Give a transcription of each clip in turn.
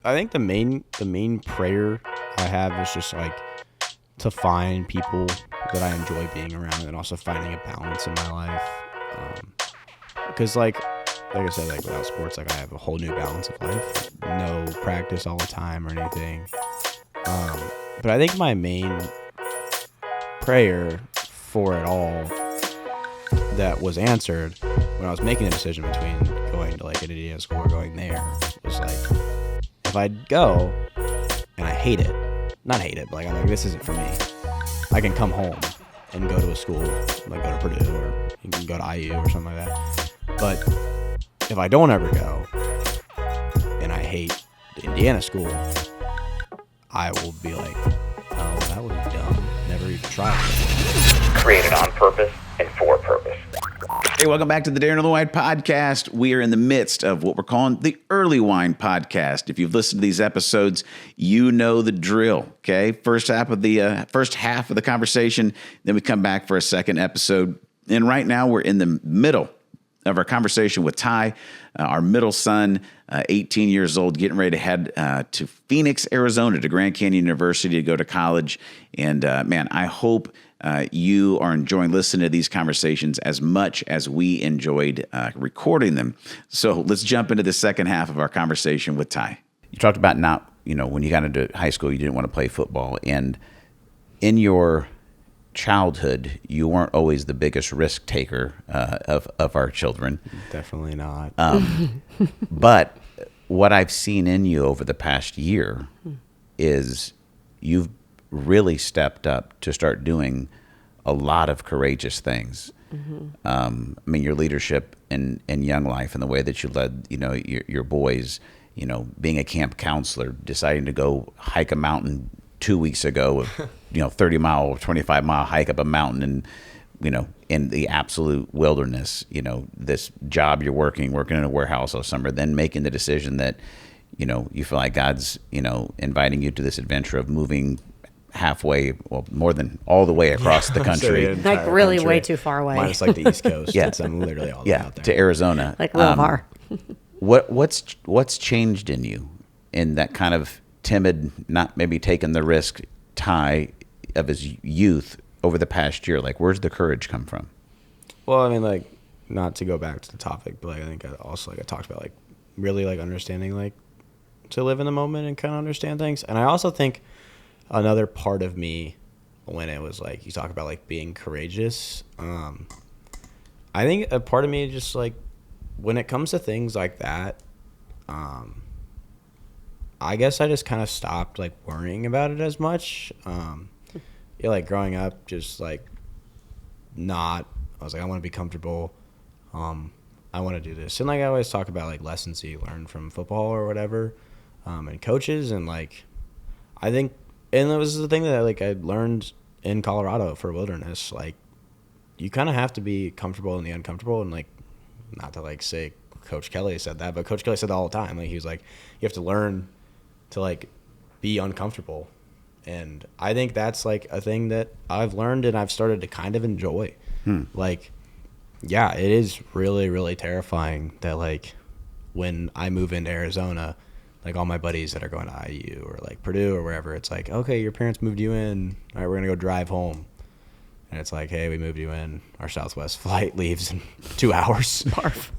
I think the main prayer I have is just like to find people that I enjoy being around, and also finding a balance in my life. Because like I said, like without sports, like I have a whole new balance of life. No practice all the time or anything. But I think my main prayer for it all that was answered when I was making a decision between going to like an Indiana school or going there was like, if I go and I hate it, not hate it, but like I'm like, this isn't for me, I can come home and go to a school, like go to Purdue or you can go to IU or something like that. But if I don't ever go and I hate the Indiana school, I will be like, oh, that was dumb. Never even tried it. Created on purpose and for purpose. Hey, welcome back to the Ty Earlewine podcast. We are in the midst of what we're calling the Earlewine podcast. If you've listened to these episodes, you know the drill. Okay, first half of the conversation, then we come back for a second episode. And right now, we're in the middle of our conversation with Ty, our middle son, 18 years old, getting ready to head to Phoenix, Arizona, to Grand Canyon University to go to college. And man, I hope you are enjoying listening to these conversations as much as we enjoyed recording them. So let's jump into the second half of our conversation with Ty. You talked about when you got into high school, you didn't want to play football. And in your childhood, you weren't always the biggest risk taker of our children. Definitely not. But what I've seen in you over the past year is you've really stepped up to start doing a lot of courageous things. I mean, your leadership in Young Life and the way that you led, your boys, being a camp counselor, deciding to go hike a mountain 2 weeks ago, 30-mile or 25-mile hike up a mountain and, in the absolute wilderness, this job you're working in a warehouse all summer, then making the decision that, you feel like God's, inviting you to this adventure of moving halfway, well, more than all the way across the country. So like really country, way too far away. Minus like the East Coast. Yeah. It's literally all the way out there. To Arizona. Like real far. What's changed in you in that kind of timid, not maybe taking the risk Ty of his youth over the past year? Like, where's the courage come from? Well, I mean, like, not to go back to the topic, but like, I think I talked about like really like understanding, like, to live in the moment and kind of understand things. And I also think another part of me, when it was like you talk about like being courageous, I think a part of me just like when it comes to things like that, I guess I just kind of stopped like worrying about it as much. Like growing up, just like I was like, I want to be comfortable. I want to do this. And like I always talk about like lessons you learn from football or whatever, and coaches. And like, I think, and that was the thing that like I learned in Colorado for wilderness. Like, you kind of have to be comfortable in the uncomfortable. And like, not to like say Coach Kelly said that, but Coach Kelly said that all the time. Like, he was like, you have to learn to like be uncomfortable. And I think that's like a thing that I've learned and I've started to kind of enjoy. Like, yeah, it is really, really terrifying that like when I move into Arizona, like all my buddies that are going to IU or like Purdue or wherever, it's like, okay, your parents moved you in. All right, we're going to go drive home. And it's like, hey, we moved you in. Our Southwest flight leaves in 2 hours. Barf.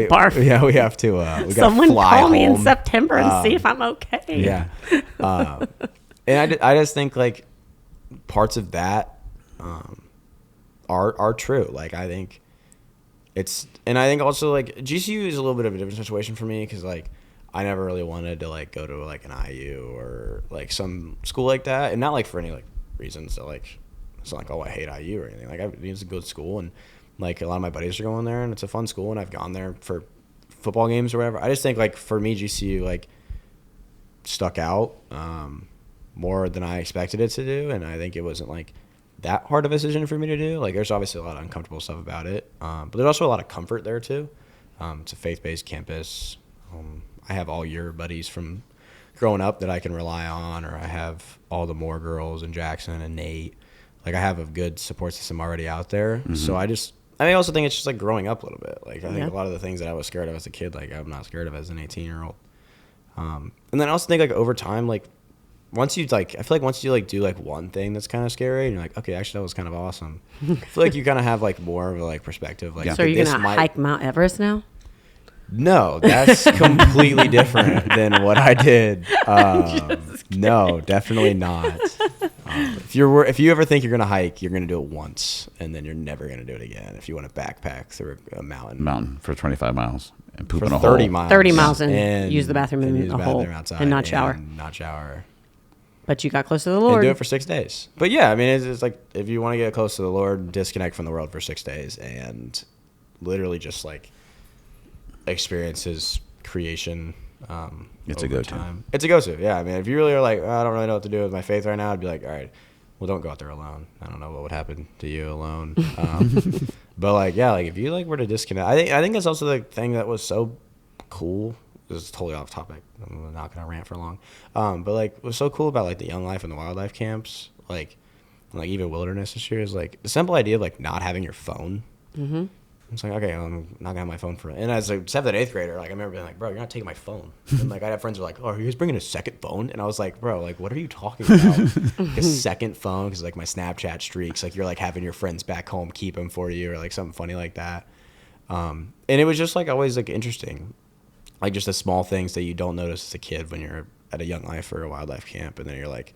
Barf. Yeah, we have to. We Someone gotta fly call me home in September and see if I'm okay. Yeah. And I just think like parts of that are true. Like, I think and I think also like GCU is a little bit of a different situation for me because like I never really wanted to like go to like an IU or like some school like that, and not like for any like reasons that like it's not like, oh, I hate IU or anything. Like, it's a good school, and like a lot of my buddies are going there, and it's a fun school, and I've gone there for football games or whatever. I just think like for me, GCU like stuck out more than I expected it to do, and I think it wasn't like that hard of a decision for me to do. Like, there's obviously a lot of uncomfortable stuff about it, but there's also a lot of comfort there too. It's a faith-based campus. I have all your buddies from growing up that I can rely on, or I have all the Moore girls and Jackson and Nate. Like, I have a good support system already out there. Mm-hmm. So I also think it's just like growing up a little bit. Like, I think a lot of the things that I was scared of as a kid, like I'm not scared of as an 18-year-old. And then I also think like over time, like once you like, I feel like once you like do like one thing that's kind of scary, and you're like, okay, actually that was kind of awesome. I feel like you kind of have like more of a like perspective. Like, Yeah. So are you this going to might- hike Mount Everest now? No, that's completely different than what I did. No, definitely not. If you ever think you're gonna hike, you're gonna do it once, and then you're never gonna do it again. If you want to backpack through a mountain for 25 miles and poop for in a 30 hole. miles, 30 miles and use the bathroom in use a the hole bathroom outside and not shower. not shower. But you got close to the And Lord. do it for 6 days. But yeah, I mean, it's like if you want to get close to the Lord, disconnect from the world for 6 days and literally just like experience His creation. It's a over go-to. time. It's a go-to. Yeah, I mean, if you really are like, I don't really know what to do with my faith right now, I'd be like, all right, well, don't go out there alone. I don't know what would happen to you alone. But like, yeah, like if you like were to disconnect, I think that's also the thing that was so cool. This is totally off topic. I'm not gonna rant for long. But like, what's so cool about like the Young Life and the wildlife camps, like even wilderness this year is like the simple idea of like not having your phone. Mm-hmm. It's like, okay, I'm not gonna have my phone for it. And as a 7th and 8th grader, like I remember being like, bro, you're not taking my phone. And like I had friends who were like, oh, are you guys bringing a second phone? And I was like, bro, like what are you talking about? Like a second phone? Because like my Snapchat streaks, like you're like having your friends back home keep them for you or like something funny like that. And it was just like always like interesting, like just the small things that you don't notice as a kid when you're at a Young Life or a wildlife camp, and then you're like,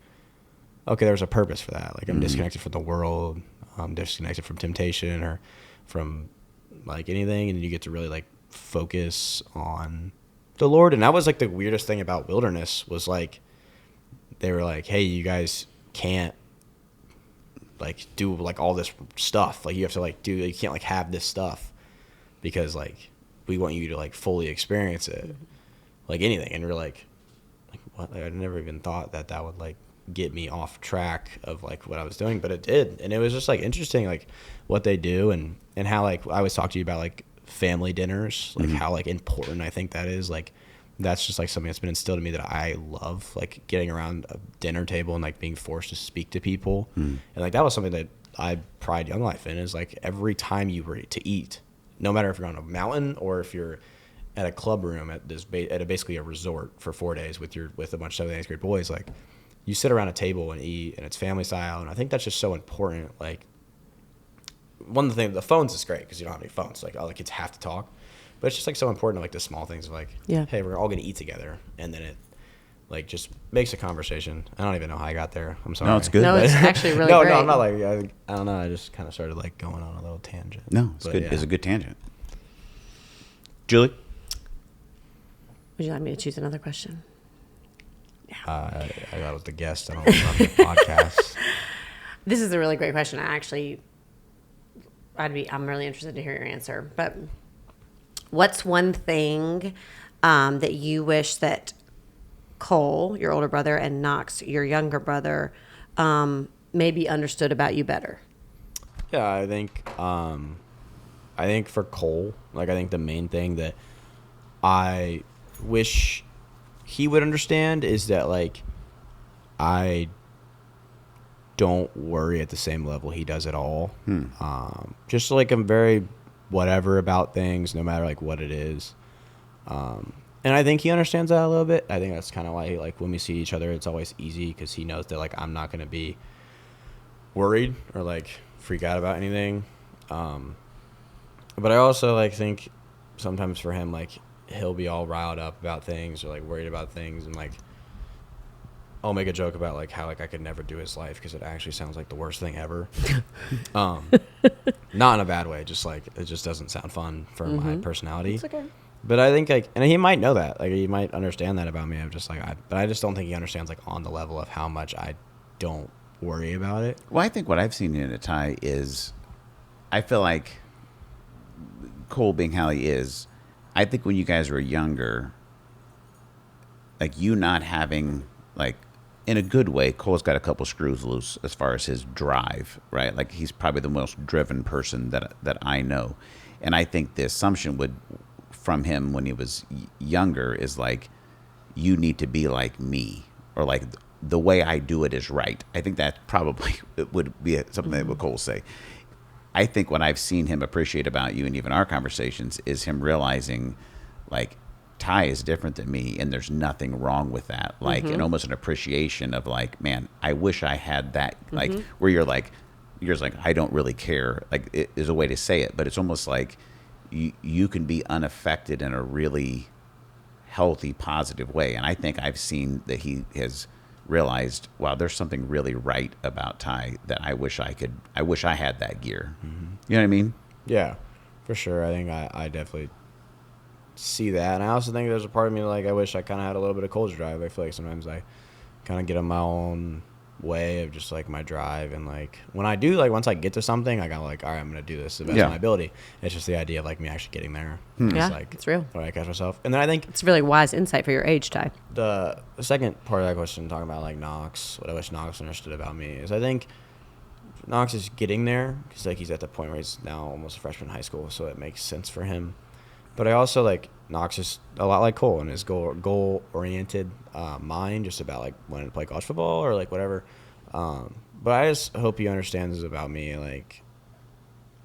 okay, there's a purpose for that. Like I'm disconnected from the world, I'm disconnected from temptation or from like anything, and you get to really like focus on the Lord. And that was like the weirdest thing about wilderness was like they were like, hey, you guys can't like do like all this stuff, like you have to like do, you can't like have this stuff because like we want you to like fully experience it like anything. And we're like what? Like, I never even thought that would like get me off track of like what I was doing, but it did. And it was just like interesting like what they do and how like I always talk to you about like family dinners, like how like important I think that is. Like that's just like something that's been instilled in me that I love, like getting around a dinner table and like being forced to speak to people. And like that was something that I pride Young Life in, is like every time you were to eat, no matter if you're on a mountain or if you're at a club room at this basically a resort for 4 days with a bunch of 7th and 8th grade boys, like you sit around a table and eat, and it's family style. And I think that's just so important. Like one of the things, the phones is great because you don't have any phones. Like all the kids have to talk, but it's just like so important. Like the small things of like, Yeah. hey, we're all gonna eat together, and then it like just makes a conversation. I don't even know how I got there. I'm sorry. No, it's good. No, it's actually really no, great. I'm not like I don't know. I just kind of started like going on a little tangent. No, it's But, good. yeah. It's a good tangent. Julie? Would you like me to choose another question? I thought it was the guest. I don't know about the podcast. This is a really great question. I'm really interested to hear your answer. But what's one thing that you wish that Cole, your older brother, and Knox, your younger brother, maybe understood about you better? Yeah, I think for Cole, like I think the main thing that I wish he would understand is that like I don't worry at the same level he does at all. Just like I'm very whatever about things, no matter like what it is. And I think he understands that a little bit. I think that's kind of why like when we see each other, it's always easy because he knows that like I'm not going to be worried or like freak out about anything. But I also like think sometimes for him, like he'll be all riled up about things or like worried about things, and like I'll make a joke about like how like I could never do his life because it actually sounds like the worst thing ever. Not in a bad way, just like it just doesn't sound fun for my personality. It's okay. But I think like, and he might know that, like he might understand that about me. I'm just like, but I just don't think he understands like on the level of how much I don't worry about it. Well, I think what I've seen in a Ty is I feel like Cole being how he is, I think when you guys were younger, like you not having like in a good way, Cole's got a couple screws loose as far as his drive, right? Like he's probably the most driven person that I know. And I think the assumption would from him when he was younger is like, you need to be like me, or like the way I do it is right. I think that probably would be something that would Cole say. I think what I've seen him appreciate about you and even our conversations is him realizing like Ty is different than me, and there's nothing wrong with that. Like, and almost an appreciation of like, man, I wish I had that. Like, where you're just like, I don't really care. Like, it is a way to say it, but it's almost like you can be unaffected in a really healthy, positive way. And I think I've seen that he has realized, wow, there's something really right about Ty that I wish I had that gear. You know what I mean? Yeah, for sure. I think I definitely see that. And I also think there's a part of me like I wish I kind of had a little bit of Cole's drive. I feel like sometimes I kind of get in my own way of just like my drive, and like when I do, like once I get to something, I got like, all right, I'm gonna do this to the best of my ability. It's just the idea of like me actually getting there. Yeah, like, it's real. When I catch myself. And then I think It's really wise insight for your age, Ty. the second part of that question, talking about like Knox, what I wish Knox understood about me is I think Knox is getting there because like he's at the point where he's now almost a freshman in high school, so it makes sense for him. But I also like Knox is a lot like Cole in his goal oriented mind, just about like wanting to play college football or like whatever. But I just hope he understands about me. Like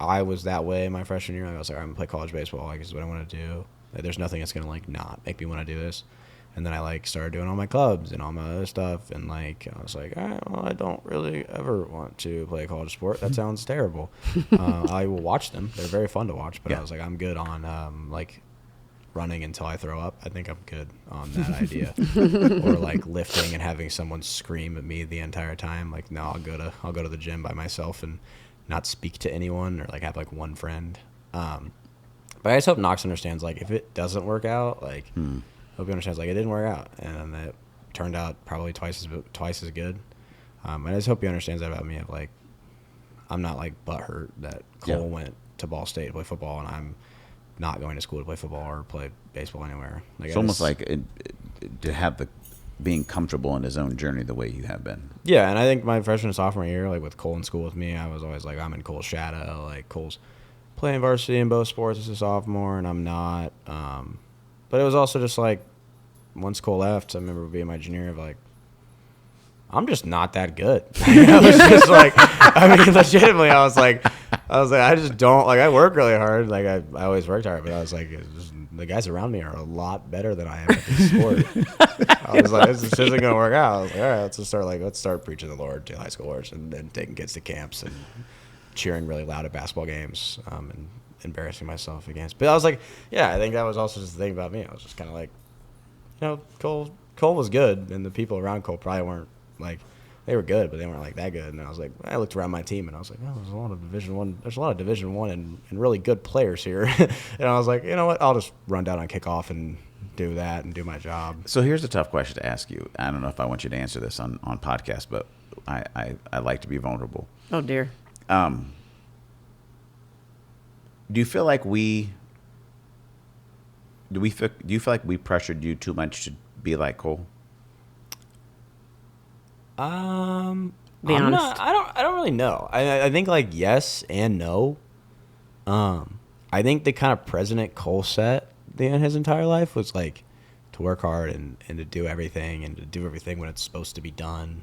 I was that way my freshman year. I was like, I'm gonna play college baseball. Like this is what I want to do. Like, there's nothing that's gonna like not make me want to do this. And then I like started doing all my clubs and all my other stuff. And like I was like, all right, well, I don't really ever want to play a college sport. That sounds terrible. I will watch them. They're very fun to watch. But I was like, I'm good on like running until I throw up. I think I'm good on that idea. Or like lifting and having someone scream at me the entire time. Like no, I'll go to the gym by myself and not speak to anyone or like have like one friend. But I just hope Knox understands like if it doesn't work out, like. Hope he understands, like, it didn't work out, and it turned out probably twice as good. And I just hope he understands that about me, of, like, I'm not, like, butthurt that Cole went to Ball State to play football, and I'm not going to school to play football or play baseball anywhere. Like, It's almost like to have being comfortable in his own journey the way you have been. Yeah, and I think my freshman and sophomore year, like, with Cole in school with me, I was always, like, I'm in Cole's shadow. Like, Cole's playing varsity in both sports as a sophomore, and I'm not. But it was also just like, once Cole left, I remember being my junior of like, I'm just not that good. I was just like, I mean, legitimately, I was like, I just don't, like, I work really hard. Like, I always worked hard, but I was like, the guys around me are a lot better than I am at this sport. I was like, this isn't going to work out. I was like, all right, let's start preaching the Lord to high schoolers and then taking kids to camps and cheering really loud at basketball games and embarrassing myself against. But I was like, yeah, I think that was also just the thing about me. I was just kind of like, you know, Cole was good, and the people around Cole probably weren't like, they were good, but they weren't like that good. And I was like, I looked around my team, and I was like, oh, there's a lot of Division I and really good players here. And I was like, you know what, I'll just run down on kickoff and do that and do my job. So here's a tough question to ask you. I don't know if I want you to answer this on podcast, but I like to be vulnerable. Oh dear. Do you feel like do you feel like we pressured you too much to be like Cole? Be I don't really know. I think like yes and no. I think the kind of president Cole set in his entire life was like to work hard and to do everything and to do everything when it's supposed to be done.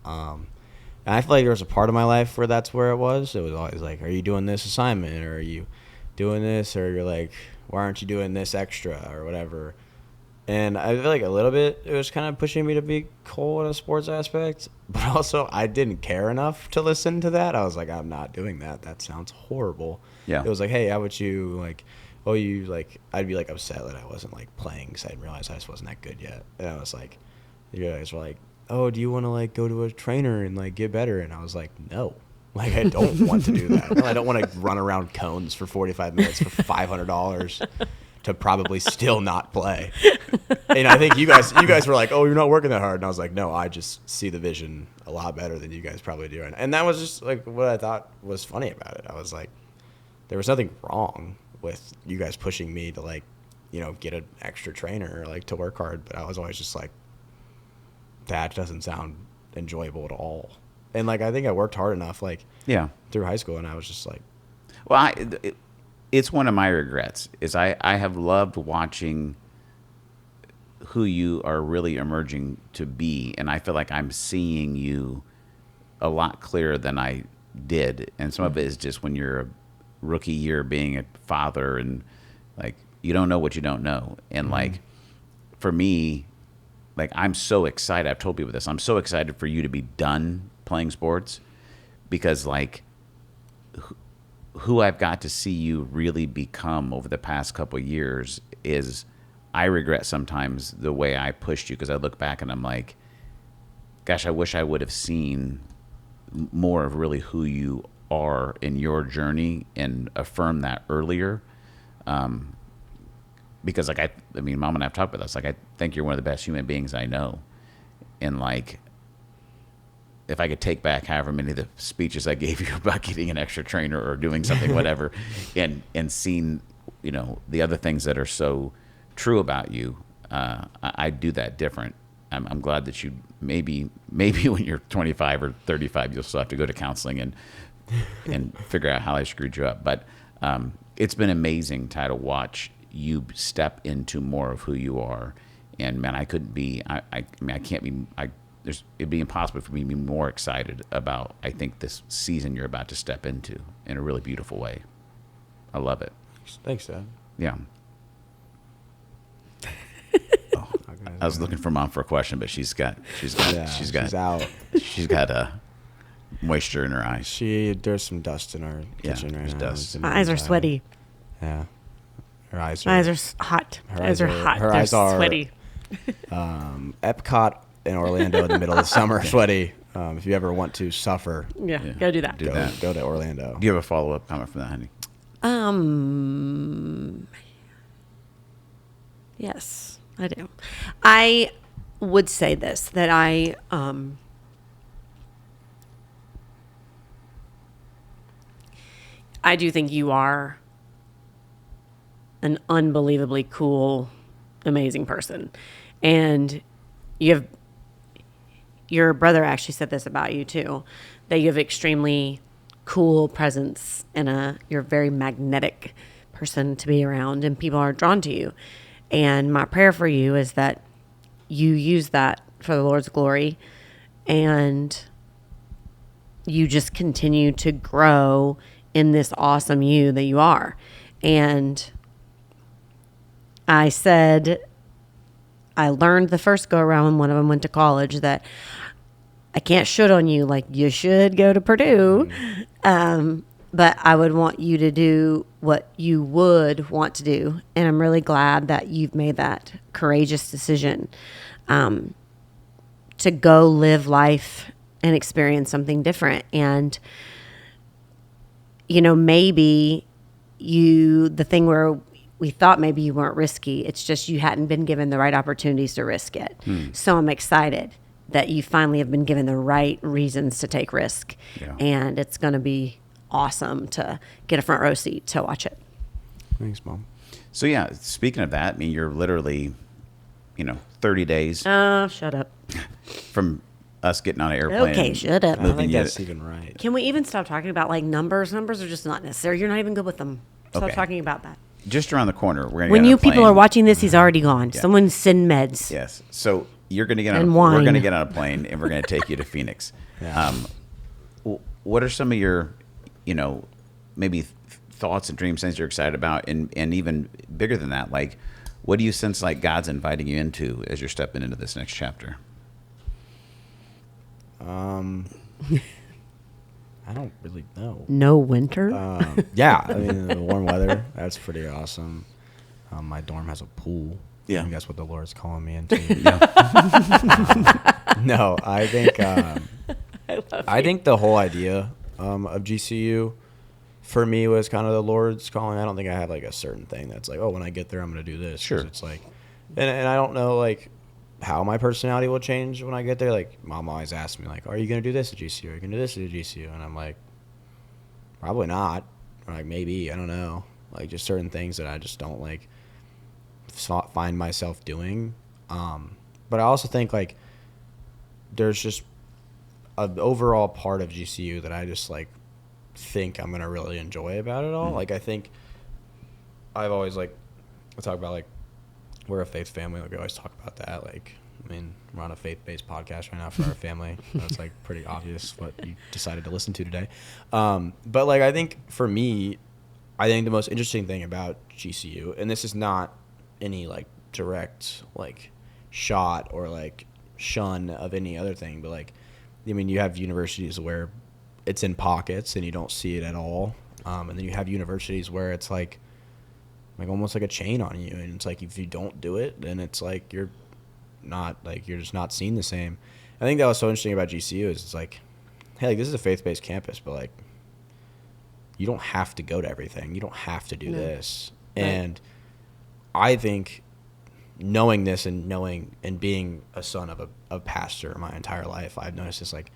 And I feel like there was a part of my life where that's where it was. It was always like, are you doing this assignment, or are you doing this, or you're like, why aren't you doing this extra or whatever? And I feel like a little bit it was kind of pushing me to be Cole in a sports aspect, but also I didn't care enough to listen to that. I was like, I'm not doing that. That sounds horrible. Yeah. It was like, hey, how about you, like, oh, you, like, I'd be like upset that I wasn't like playing because I didn't realize I just wasn't that good yet. And I was like, you guys were like, oh, do you want to like go to a trainer and like get better? And I was like, no. Like, I don't want to do that. No, I don't want to run around cones for 45 minutes for $500 to probably still not play. And I think you guys were like, oh, you're not working that hard. And I was like, no, I just see the vision a lot better than you guys probably do. And that was just like what I thought was funny about it. I was like, there was nothing wrong with you guys pushing me to like, you know, get an extra trainer or like to work hard. But I was always just like, that doesn't sound enjoyable at all. And like, I think I worked hard enough, like, through high school, and I was just like, well, it's one of my regrets is I have loved watching who you are really emerging to be, and I feel like I'm seeing you a lot clearer than I did. And some of it is just when you're a rookie year being a father, and like, you don't know what you don't know. And like, for me, like, I'm so excited. I've told people this. I'm so excited for you to be done playing sports, because like who I've got to see you really become over the past couple of years is, I regret sometimes the way I pushed you, because I look back and I'm like, gosh, I wish I would have seen more of really who you are in your journey and affirm that earlier. Because like, I mean, Mom and I have talked about this. Like, I think you're one of the best human beings I know. And like, if I could take back however many of the speeches I gave you about getting an extra trainer or doing something, whatever, and seeing, you know, the other things that are so true about you, I'd do that different. I'm glad that you maybe when you're 25 or 35, you'll still have to go to counseling and figure out how I screwed you up. But it's been amazing, Ty, to watch you step into more of who you are. And man, I couldn't be. I mean, I can't be. It'd be impossible for me to be more excited about, I think, this season you're about to step into in a really beautiful way. I love it. Thanks, Dad. Yeah. I was looking for Mom for a question, but she's got out. She's got moisture in her eyes. There's some dust in our kitchen right now. Dust. My eyes are sweaty. Yeah. Her eyes My eyes are hot. Her eyes are hot. Her They're eyes are sweaty. Epcot in Orlando in the middle of the summer, sweaty. If you ever want to suffer, Yeah, go do that. go to Orlando. Do you have a follow-up comment from that, honey? Yes, I do. I would say this, that I do think you are an unbelievably cool, amazing person. And your brother actually said this about you too, that you have extremely cool presence and you're a very magnetic person to be around, and people are drawn to you. And my prayer for you is that you use that for the Lord's glory, and you just continue to grow in this awesome you that you are. And I said, I learned the first go around when one of them went to college that I can't should on you, like you should go to Purdue. But I would want you to do what you would want to do. And I'm really glad that you've made that courageous decision to go live life and experience something different. And, you know, maybe the thing where we thought maybe you weren't risky, it's just you hadn't been given the right opportunities to risk it. So I'm excited that you finally have been given the right reasons to take risk. Yeah. And it's going to be awesome to get a front row seat to watch it. Thanks, Mom. So yeah, speaking of that, I mean, you're literally, 30 days Shut up. from us getting on an airplane. Okay, shut up. I don't think that's even right. Can we even stop talking about like numbers? Numbers are just not necessary. You're not even good with them. Stop Okay. talking about that. Just around the corner, we're gonna When get on you a plane. people are watching this, he's already gone. Someone send meds. Yes. So you're gonna get on. And We're wine. gonna get on a plane, and we're gonna take you to Phoenix. Yeah. What are some of your, maybe thoughts and dreams, things you're excited about, and even bigger than that, like, what do you sense like God's inviting you into as you're stepping into this next chapter? I don't really know. No winter. Yeah, I mean, the warm weather, that's pretty awesome. My dorm has a pool. Yeah. I think that's what the Lord's calling me into. No, I think the whole idea of GCU for me was kind of the Lord's calling. I don't think I have like a certain thing that's like, oh, when I get there, I'm going to do this. 'Cause Sure. it's like, and I don't know like how my personality will change when I get there. Like, Mom always asks me like, are you going to do this at GCU? Are you going to do this at GCU? And I'm like, probably not. Or like, maybe, I don't know. Like, just certain things that I just don't like find myself doing. But I also think like there's just an overall part of GCU that I just like think I'm gonna really enjoy about it all. Like, I think I've always like I talk about like we're a faith family. Like, we always talk about that. Like, I mean, we're on a faith-based podcast right now for our family. That's like pretty obvious what you decided to listen to today. But like, I think for me, I think the most interesting thing about GCU, and this is not any like direct like shot or like shun of any other thing. But like, I mean, you have universities where it's in pockets and you don't see it at all. And then you have universities where it's like almost like a chain on you. And it's like, if you don't do it, then it's like, you're just not seen the same. I think that was so interesting about GCU is it's like, hey, like this is a faith-based campus, but like, you don't have to go to everything. You don't have to do this. Right. And I think knowing this and being a son of a pastor my entire life, I've noticed this, like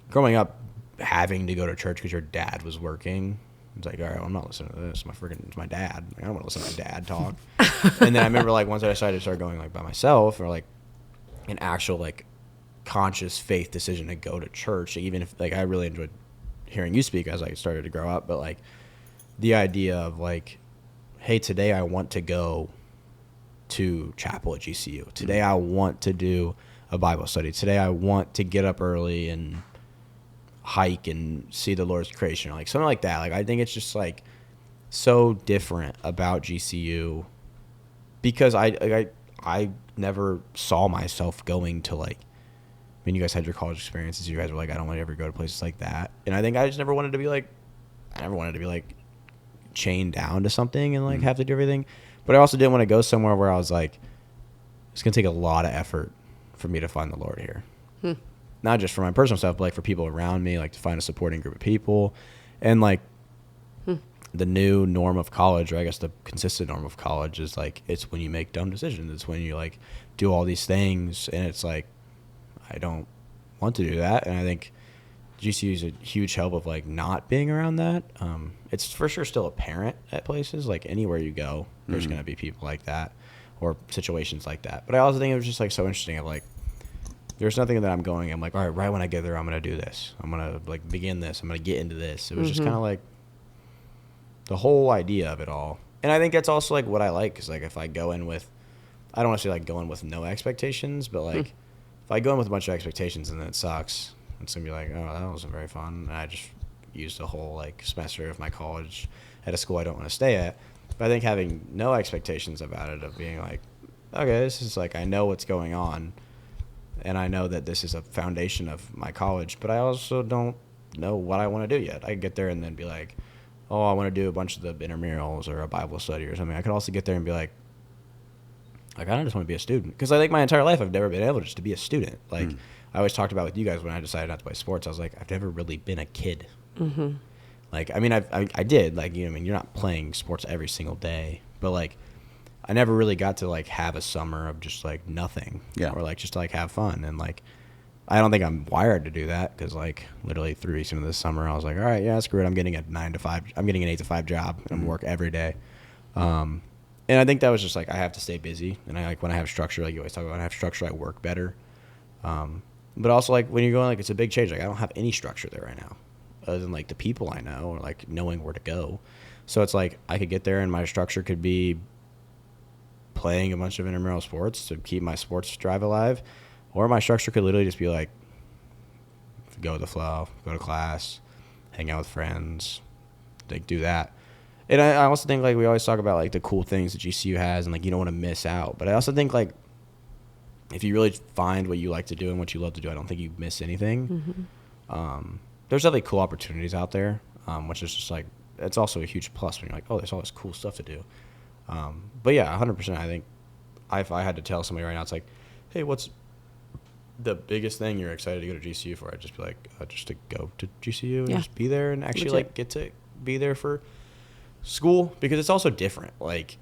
growing up having to go to church because your dad was working. It's like, all right, well, I'm not listening to this. It's my dad. Like, I don't want to listen to my dad talk. And then I remember like once I decided to start going like by myself or like an actual like conscious faith decision to go to church, even if like I really enjoyed hearing you speak as I started to grow up, but like the idea of like, hey, today I want to go to chapel at GCU. Today I want to do a Bible study. Today I want to get up early and hike and see the Lord's creation, like something like that. Like I think it's just like so different about GCU because I never saw myself going to like, I mean, you guys had your college experiences. You guys were like, I don't want to ever go to places like that. And I think I just never wanted to be like chained down to something and like have to do everything. But I also didn't want to go somewhere where I was like, it's going to take a lot of effort for me to find the Lord here. Not just for my personal stuff, but like for people around me, like to find a supporting group of people. And like the new norm of college, or I guess the consistent norm of college is like, it's when you make dumb decisions. It's when you like do all these things. And it's like, I don't want to do that. And I think GCU is a huge help of like not being around that. It's for sure still apparent at places. Like anywhere you go, there's going to be people like that or situations like that. But I also think it was just like so interesting of like, there's nothing that I'm like, all right, right when I get there, I'm going to do this. I'm going to like begin this. I'm going to get into this. It was just kind of like the whole idea of it all. And I think that's also like what I like. Cause like if I go in with, I don't want to say like going with no expectations, but like if I go in with a bunch of expectations and then it sucks, it's going to be like, oh, that wasn't very fun. And I just used a whole like semester of my college at a school I don't want to stay at. But I think having no expectations about it, of being like, okay, this is like, I know what's going on. And I know that this is a foundation of my college, but I also don't know what I want to do yet. I could get there and then be like, oh, I want to do a bunch of the intramurals or a Bible study or something. I could also get there and be like, I kind of just want to be a student. Because I think my entire life I've never been able just to be a student. Like I always talked about with you guys when I decided not to play sports, I was like, I've never really been a kid. Like, I mean, I did. Like, you know, I mean, you're not playing sports every single day. But, like, I never really got to, like, have a summer of just, like, nothing. Yeah. Or, like, just to, like, have fun. And, like, I don't think I'm wired to do that because, like, literally 3 weeks into this summer, I was like, all right, yeah, screw it. I'm getting a 9 to 5. I'm getting an 8 to 5 job. And I'm work every day. And I think that was just, like, I have to stay busy. And I, like, when I have structure, like you always talk about, when I have structure, I work better. But also, like, when you're going, like, it's a big change. Like, I don't have any structure there right now other than, like, the people I know or, like, knowing where to go. So it's, like, I could get there and my structure could be playing a bunch of intramural sports to keep my sports drive alive. Or my structure could literally just be, like, go with the flow, go to class, hang out with friends, like, do that. And I also think, like, we always talk about, like, the cool things that GCU has and, like, you don't want to miss out. But I also think, like, if you really find what you like to do and what you love to do, I don't think you miss anything. There's definitely cool opportunities out there, which is just like, it's also a huge plus when you're like, oh, there's all this cool stuff to do. But yeah, 100%. I think if I had to tell somebody right now, it's like, hey, what's the biggest thing you're excited to go to GCU for? I'd just be like, just to go to GCU and just be there and actually like get to be there for school, because it's also different. Like,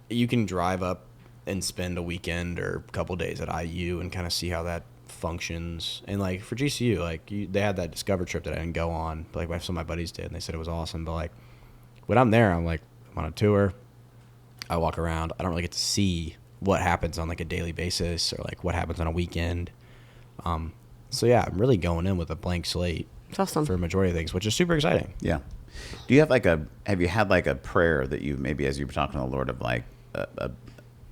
you can drive up and spend a weekend or a couple days at IU and kind of see how that functions. And like for GCU, like they had that Discover trip that I didn't go on, but like some of my buddies did, and they said it was awesome. But like when I'm there, I'm like, I'm on a tour, I walk around, I don't really get to see what happens on like a daily basis or like what happens on a weekend. So yeah, I'm really going in with a blank slate. It's awesome for a majority of things, which is super exciting. Yeah. Do you have like have you had like a prayer that you maybe as you were talking to the Lord of like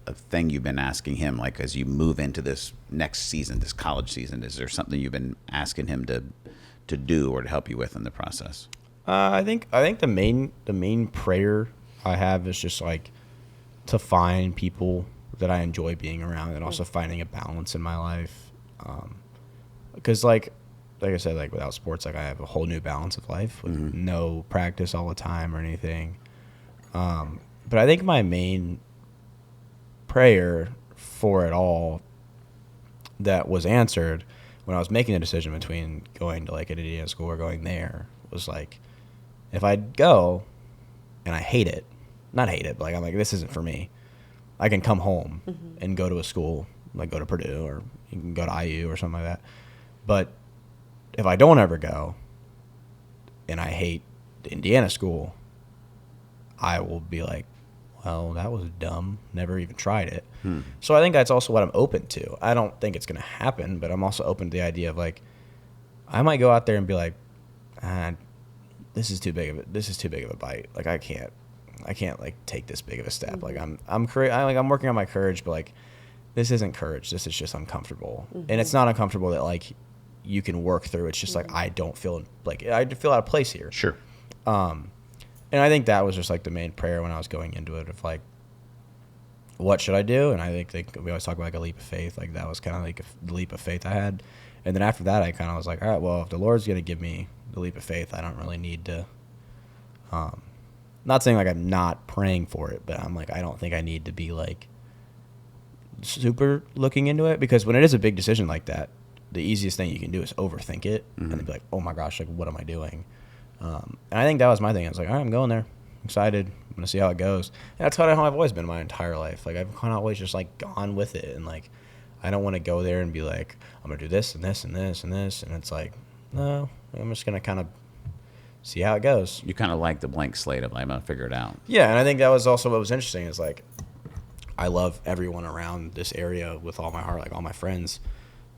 a thing you've been asking him, like as you move into this next season, this college season? Is there something you've been asking him to do or to help you with in the process? I think the main prayer I have is just like to find people that I enjoy being around, and also finding a balance in my life. Because like I said, like without sports, like I have a whole new balance of life with no practice all the time or anything. But I think my main prayer for it all that was answered when I was making a decision between going to like an Indiana school or going there was like, if I go and I hate it, not hate it, but like I'm like, this isn't for me, I can come home and go to a school, like go to Purdue or you can go to IU or something like that. But if I don't ever go and I hate the Indiana school, I will be like, well, that was dumb. Never even tried it. So I think that's also what I'm open to. I don't think it's going to happen, but I'm also open to the idea of like, I might go out there and be like, this is too big of a bite. Like I can't like take this big of a step. Like I'm working on my courage, but like this isn't courage. This is just uncomfortable. And it's not uncomfortable that like you can work through. It's just like I don't feel like I feel out of place here. Sure. And I think that was just like the main prayer when I was going into it of like, what should I do? And I think we always talk about like a leap of faith. Like that was kind of like the leap of faith I had. And then after that, I kind of was like, all right, well, if the Lord's going to give me the leap of faith, I don't really need to, not saying like I'm not praying for it, but I'm like, I don't think I need to be like super looking into it, because when it is a big decision like that, the easiest thing you can do is overthink it and then be like, oh my gosh, like what am I doing? And I think that was my thing. I was like, all right, I'm going there. I'm excited. I'm going to see how it goes. And that's kind of how I've always been my entire life. Like, I've kind of always just, like, gone with it. And, like, I don't want to go there and be like, I'm going to do this and this and this and this. And it's like, no, I'm just going to kind of see how it goes. You kind of like the blank slate of, like, I'm going to figure it out. Yeah, and I think that was also what was interesting is, like, I love everyone around this area with all my heart, like, all my friends.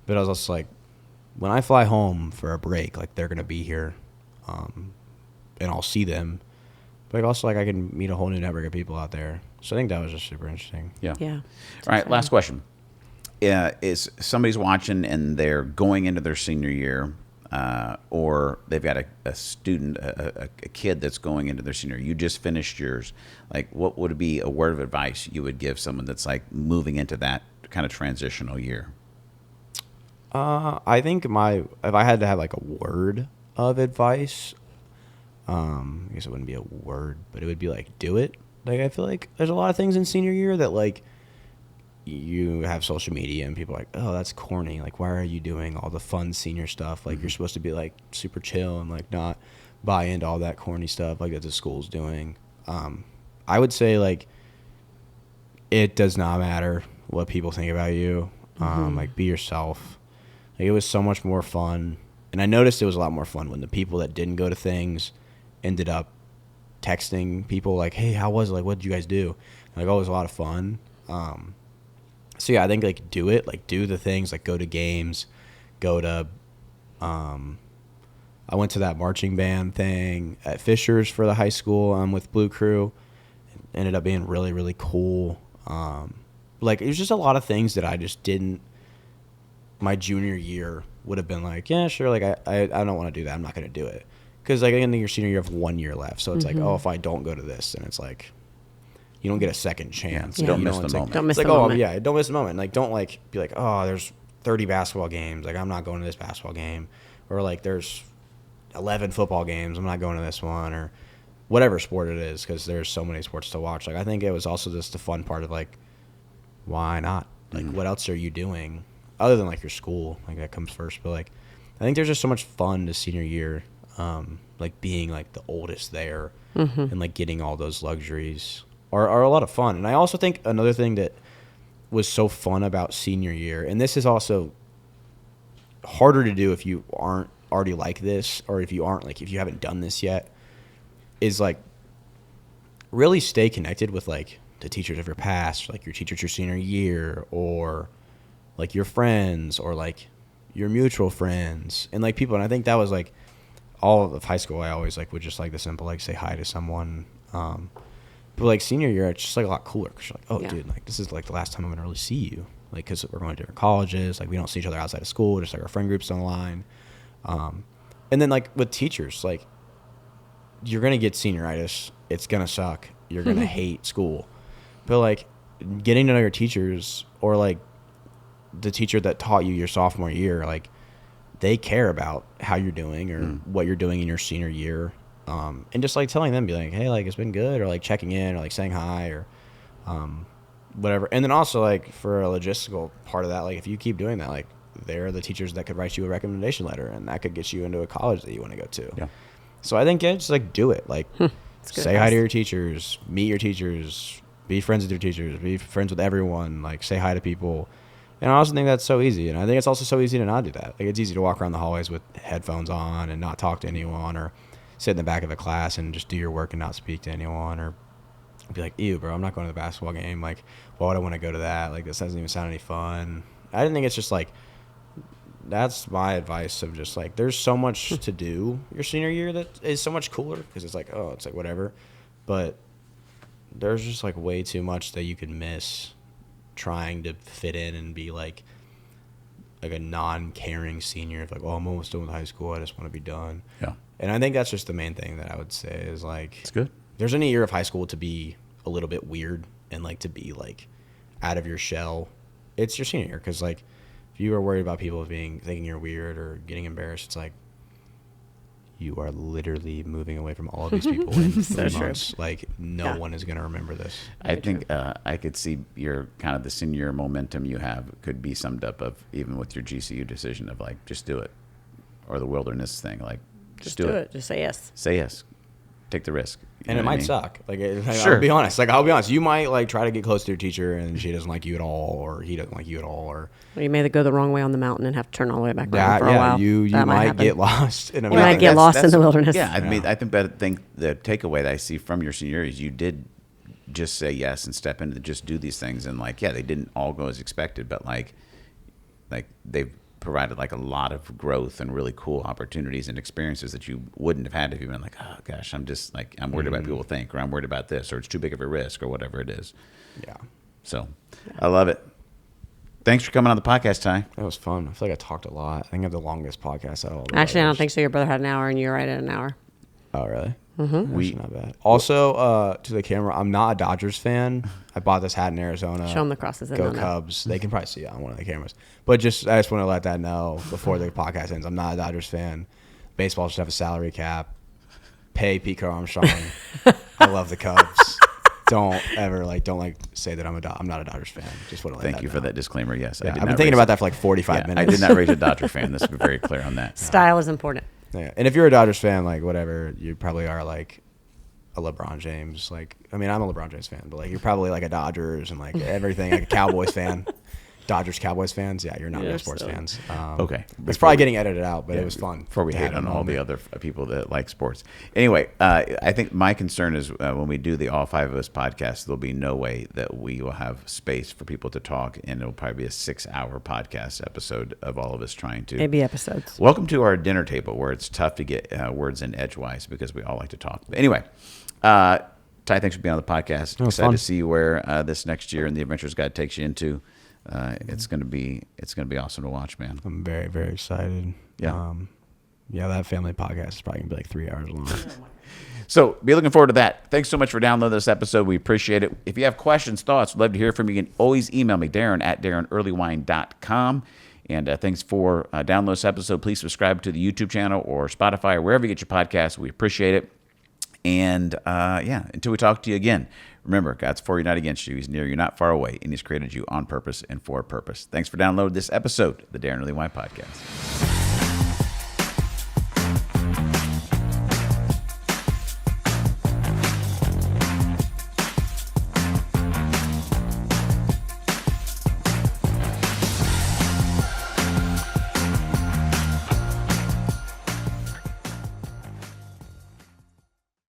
But I was also like, when I fly home for a break, like, they're going to be here. And I'll see them, but also like I can meet a whole new network of people out there. So I think that was just super interesting. Yeah. Yeah. All right. Last question. Is somebody's watching and they're going into their senior year, or they've got a student, a kid that's going into their senior year. You just finished yours. Like, what would be a word of advice you would give someone that's like moving into that kind of transitional year? I think if I had to have like a word of advice, I guess it wouldn't be a word, but it would be like, do it. Like, I feel like there's a lot of things in senior year that like you have social media and people are like, oh, that's corny. Like, why are you doing all the fun senior stuff? Like, you're supposed to be like super chill and like not buy into all that corny stuff like that the school's doing. I would say like, it does not matter what people think about you. Like, be yourself. Like, it was so much more fun. And I noticed it was a lot more fun when the people that didn't go to things ended up texting people like, hey, how was it? Like, what did you guys do? And like, oh, it was a lot of fun. So yeah, I think like do it, like do the things, like go to games, go to, I went to that marching band thing at Fisher's for the high school with Blue Crew. It ended up being really, really cool. Like, it was just a lot of things that I just didn't, my junior year would have been like, yeah, sure. Like, I don't want to do that. I'm not going to do it. Because, like, in your senior year, you have 1 year left. So it's like, oh, if I don't go to this, then it's like, you don't get a second chance. Yeah. Don't miss the moment. Don't miss the the moment. Oh, yeah, don't miss the moment. Like, don't, like, be like, oh, there's 30 basketball games. Like, I'm not going to this basketball game. Or, like, there's 11 football games. I'm not going to this one. Or whatever sport it is, because there's so many sports to watch. Like, I think it was also just the fun part of, like, why not? Like, what else are you doing? Other than, like, your school. Like, that comes first. But, like, I think there's just so much fun this senior year. Like, being, like, the oldest there and, like, getting all those luxuries are a lot of fun. And I also think another thing that was so fun about senior year, and this is also harder to do if you aren't already like this, or if you haven't done this yet, is, like, really stay connected with, like, the teachers of your past, like your teachers your senior year, or, like, your friends, or, like, your mutual friends, and, like, people. And I think that was, like, all of high school, I always, like, would just, like, the simple, like, say hi to someone. But, like, senior year, it's just, like, a lot cooler. Because you're like, oh, dude, like, this is, like, the last time I'm going to really see you. Like, because we're going to different colleges. Like, we don't see each other outside of school. Just, like, our friend group's on the line. And then, like, with teachers, like, you're going to get senioritis. It's going to suck. You're going to hate school. But, like, getting to know your teachers, or like the teacher that taught you your sophomore year, like they care about how you're doing or what you're doing in your senior year. And just like telling them, be like, hey, like it's been good, or like checking in, or like saying hi, or whatever. And then also like for a logistical part of that, like if you keep doing that, like they're the teachers that could write you a recommendation letter, and that could get you into a college that you want to go to. Yeah. So I think just like do it. Like say hi advice. to your teachers, meet your teachers, be friends with your teachers, be friends with everyone, like say hi to people. And I also think that's so easy. And I think it's also so easy to not do that. Like it's easy to walk around the hallways with headphones on and not talk to anyone, or sit in the back of a class and just do your work and not speak to anyone, or be like, ew, bro, I'm not going to the basketball game. Like, why would I want to go to that? Like, this doesn't even sound any fun. I didn't think it's just like, that's my advice of just like, there's so much to do your senior year that is so much cooler, because it's like, oh, it's like whatever. But there's just like way too much that you could miss trying to fit in and be like a non-caring senior of like, oh, I'm almost done with high school, I just want to be done. Yeah. And I think that's just the main thing that I would say is like, It's good. there's any year of high school to be a little bit weird and like to be like out of your shell. It's your senior year, because like if you are worried about people thinking you're weird or getting embarrassed, it's like you are literally moving away from all of these people in 3 months. Like no one is going to remember this. I think I could see your kind of the senior momentum you have could be summed up of even with your GCU decision of like, just do it, or the wilderness thing. Like just do it. Just say yes. Say yes. Take the risk. You And know it what I might mean? suck. Like, Sure. I'll be honest. Like, I'll be honest. You might like try to get close to your teacher, and she doesn't like you at all, or he doesn't like you at all, or Or you may go the wrong way on the mountain and have to turn all the way back around that. for a Yeah, while. you That might happen. get lost in a You might mountain. get lost in the wilderness. Yeah, I mean, I think the takeaway that I see from your senior year is you did just say yes and step into just do these things, and like, yeah, they didn't all go as expected, but like they've provided like a lot of growth and really cool opportunities and experiences that you wouldn't have had if you've been like, oh gosh, I'm just like, I'm worried about what people think, or I'm worried about this, or it's too big of a risk, or whatever it is. Yeah, So I love it. Thanks for coming on the podcast, Ty. that was fun. I feel like I talked a lot. I think I have the longest podcast out of all. The Actually, I don't others. think so. Your brother had an hour and you were right at an hour. Oh, really? Mm-hmm. Not bad. Also, to the camera, I'm not a Dodgers fan. I bought this hat in Arizona. Show 'em the crosses and Go they'll know. Cubs. They can probably see it on one of the cameras. But I just want to let that know before the podcast ends. I'm not a Dodgers fan. Baseball should have a salary cap. Pay Pete Armstrong. I love the Cubs. Don't say that I'm not a Dodgers fan. Just want to let Thank that you know. for that disclaimer. Yes, Yeah, I did I've been not thinking raise about that for like 45 Yeah, minutes. I did not raise a Dodger fan. Let's be very clear on that. Style is important. Yeah. And if you're a Dodgers fan, like whatever, you probably are like a LeBron James. Like, I mean, I'm a LeBron James fan, but like you're probably like a Dodgers and like everything, like a Cowboys fan. Dodgers, Cowboys fans. Yeah, you're not Yeah, real sports so- fans. Okay. It's probably getting edited out, but it was fun. Before we to hate have on a all the moment. other people that like sports. Anyway, I think my concern is when we do the All Five of Us podcast, there'll be no way that we will have space for people to talk, and it'll probably be a 6-hour podcast episode of all of us trying to. Maybe episodes. Welcome to our dinner table where it's tough to get words in edgewise because we all like to talk. But anyway, Ty, thanks for being on the podcast. was Excited fun. to see where this next year and the Adventures Guide takes you into. It's gonna be awesome to watch, man. I'm very, very excited. Yeah. Yeah, that family podcast is probably gonna be like 3 hours long. So be looking forward to that. Thanks so much for downloading this episode. We appreciate it. If you have questions, thoughts, we'd love to hear from you. You can always email me, Darren at DarrenEarlewine.com. And thanks for downloading this episode. Please subscribe to the YouTube channel or Spotify or wherever you get your podcasts. We appreciate it. And until we talk to you again, remember, God's for you, not against you. He's near you, not far away. And He's created you on purpose and for a purpose. Thanks for downloading this episode of the Darren Earlewine Podcast.